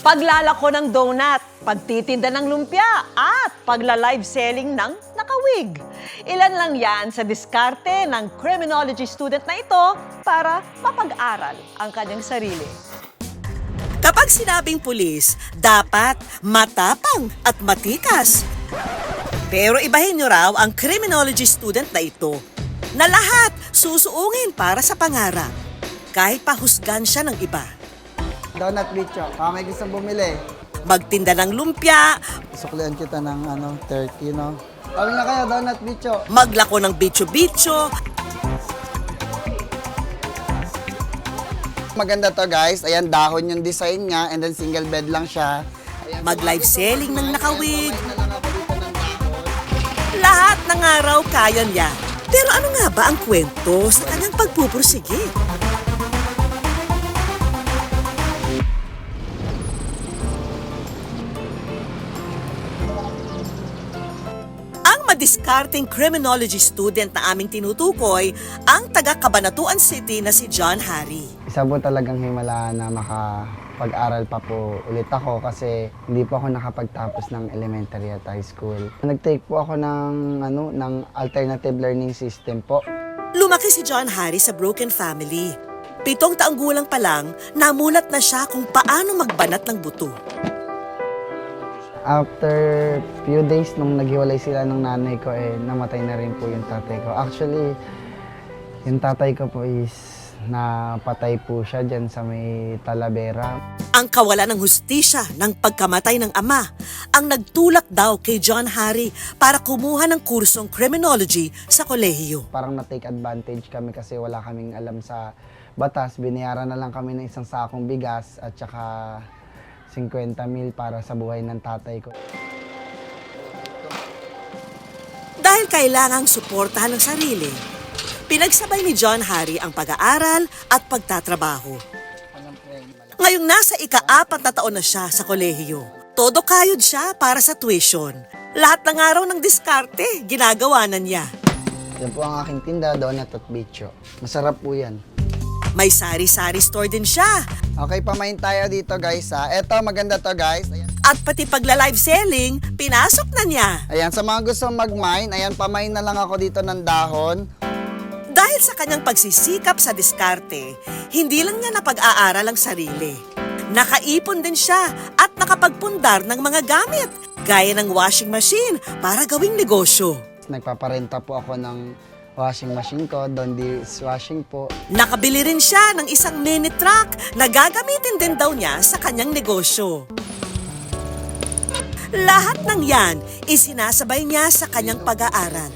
paglalako ng donut, pagtitinda ng lumpia, at pagla-live selling ng nakawig. Ilan lang yan sa diskarte ng criminology student na ito para mapag-aral ang kanyang sarili. Kapag sinabing pulis, dapat matapang at matikas. Pero ibahin nyo raw ang criminology student na ito, na lahat susuungin para sa pangarap, kahit pahusgan siya ng iba. Donut bicho, may gusto bumili. Magtinda ng lumpia, Suklian kita ng 30, no? Kami na kayo, donut bicho. maglako ng bitcho-bitcho, Maganda to guys. Ayan, dahon yung design niya and then single bed lang siya. Ayan, mag-live selling ng nakawig. na lang ako dito ng dahon. Lahat ng araw kaya niya. Pero ano nga ba ang kwento sa kanyang pagpupursige? Ang madiskarting criminology student na aming tinutukoy, ang taga Cabanatuan City na si John Harry. Isa po talagang himala na makapag-aral pa po ulit ako kasi hindi po ako nakapagtapos ng elementary at high school. Nag-take po ako ng alternative learning system po. Lumaki si John Harry sa broken family. 7 taong gulang pa lang, namulat na siya kung paano magbanat ng buto. After few days nung naghiwalay sila ng nanay ko, namatay na rin po yung tatay ko. Actually, yung tatay ko po is napatay po siya dyan sa may Talavera. Ang kawalan ng hustisya ng pagkamatay ng ama ang nagtulak daw kay John Harry para kumuha ng kursong criminology sa kolehiyo. Parang na-take advantage kami kasi wala kaming alam sa batas. Binayaran na lang kami ng isang sakong bigas at saka 50,000 para sa buhay ng tatay ko. Dahil kailangang suportahan ng sarili, pinagsabay ni John Harry ang pag-aaral at pagtatrabaho. Ngayong nasa ika-4 na taon na siya sa kolehiyo, todo kayod siya para sa tuition. Lahat ng araw ng diskarte, ginagawa na niya. Yan po ang aking tinda, donut at bicho. Masarap po yan. May sari-sari store din siya. Okay, pamain tayo dito guys ha. Eto, maganda to guys. Ayan. At pati pagla-live selling, pinasok na niya. Ayan, sa mga gusto mag-mine, ayan, pamain na lang ako dito ng dahon. Dahil sa kanyang pagsisikap sa diskarte, hindi lang niya napag-aaral ang sarili. Nakaipon din siya at nakapagpundar ng mga gamit, gaya ng washing machine para gawing negosyo. Nagpaparenta po ako ng washing machine ko, Don Dishwashing po. Nakabili rin siya ng isang mini truck na gagamitin din daw niya sa kanyang negosyo. Lahat ng yan, isinasabay niya sa kanyang pag-aaral.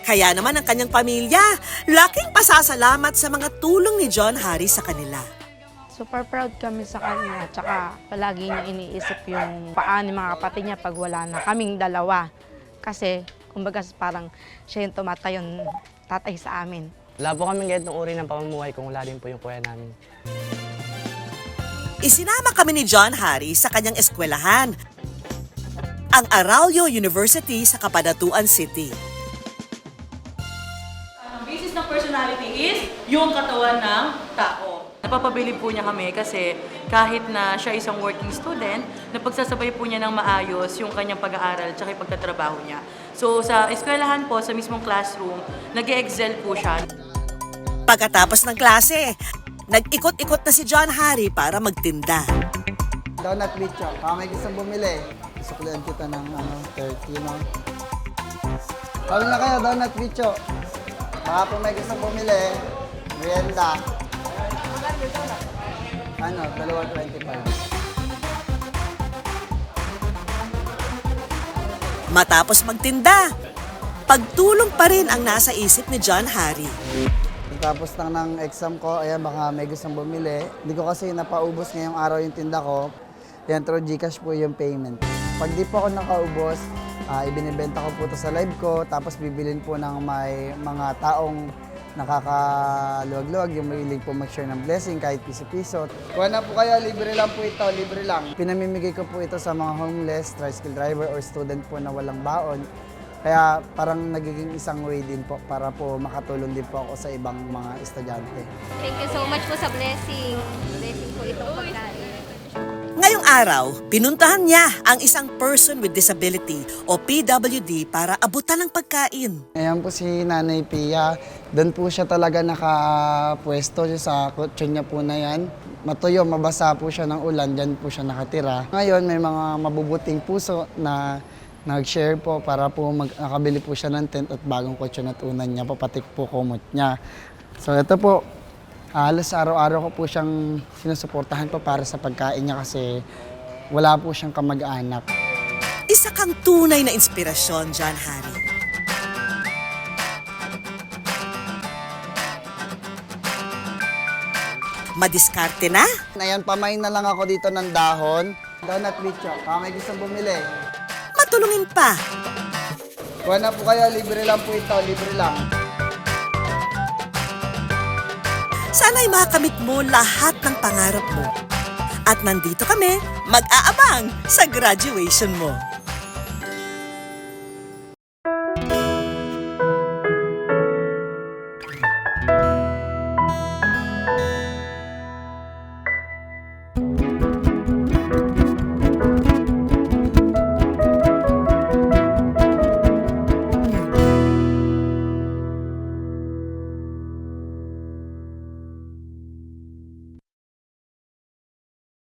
Kaya naman ang kanyang pamilya, laking pasasalamat sa mga tulong ni John Harry sa kanila. Super proud kami sa kanya. Tsaka palagi niya iniisip yung paan ng mga kapatid niya pag wala na kaming dalawa. Kasi, kumbaga parang siya yung tumatayon tatay sa amin. Wala po kami ganitong uri ng pamumuhay kung wala din po yung kuya namin. Isinama kami ni John Harry sa kanyang eskwelahan, ang Arroyo University sa Cabanatuan City. Ang basis ng personality is yung katawan ng tao. Napapabilib po niya kami kasi kahit na siya isang working student, napagsasabay po niya ng maayos yung kanyang pag-aaral at yung pagtatrabaho niya. So sa eskwelahan po, sa mismong classroom, nag-excel po siya. Pagkatapos ng klase, nag-ikot-ikot na si John Harry para magtinda. Donut bicho, may gusto bumili. Suklian kita ng 30, no? Kami na kayo, donut bicho. Baka po may gusto bumili, merienda. 2.25. Matapos magtinda, pagtulong pa rin ang nasa isip ni John Harry. Tapos lang ng exam ko, ayan, baka may gustong bumili. Hindi ko kasi napaubos ngayong araw yung tinda ko. Yan, through Gcash po yung payment. Pag di po ako nakaubos, ibinibenta ko po ito sa live ko. Tapos bibilin po ng may mga taong nakakaluwag-luwag, yung mahilig po mag-share ng blessing kahit piso-piso. Kuha na po kayo, libre lang po ito, libre lang. Pinamimigay ko po ito sa mga homeless, tricycle driver or student po na walang baon. Kaya parang nagiging isang way din po para po makatulong din po ako sa ibang mga estudyante. Thank you so much po sa blessing. Blessing po itong pagkain. araw, pinuntahan niya ang isang person with disability o PWD para abutan ng pagkain. Ayan po si Nanay Pia. Doon po siya talaga nakapwesto sa kotse niya po na yan. Matuyo, mabasa po siya ng ulan, dyan po siya nakatira. Ngayon, may mga mabubuting puso na nag-share po para po nakabili po siya ng tent at bagong kotse na tunan niya, papatik po kumot niya. So ito po, halos araw-araw ko po siyang sinusuportahan po para sa pagkain niya kasi wala po siyang kamag-anak. Isa kang tunay na inspirasyon, John Harry. Madiskarte na? Ayan, pamain na lang ako dito ng dahon. Donut bicho, may gustong bumili. Matulungin pa. Kuha na po kayo, libre lang po ito, libre lang. Sana'y makamit mo lahat ng pangarap mo. At nandito kami, mag-aabang sa graduation mo.